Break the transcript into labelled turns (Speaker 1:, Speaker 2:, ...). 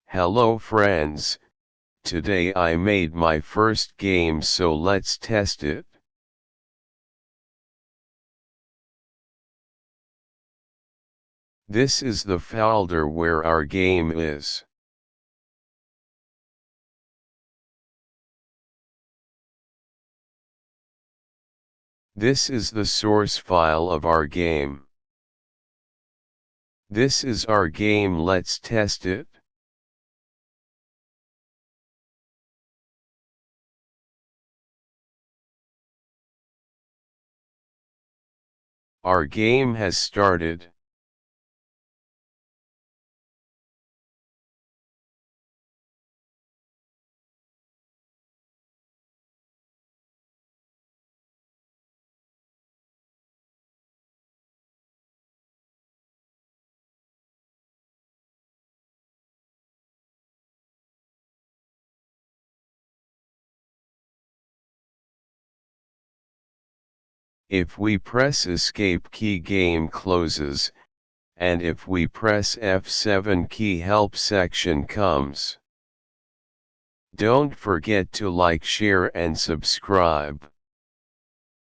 Speaker 1: Hello friends, today I made my first game, so let's test it. This is the folder where our game is. This is the source file of our game. This is our game, let's test it. Our game has started. If we press escape key, game closes, and if we press F7 key, help section comes. Don't forget to like, share and subscribe.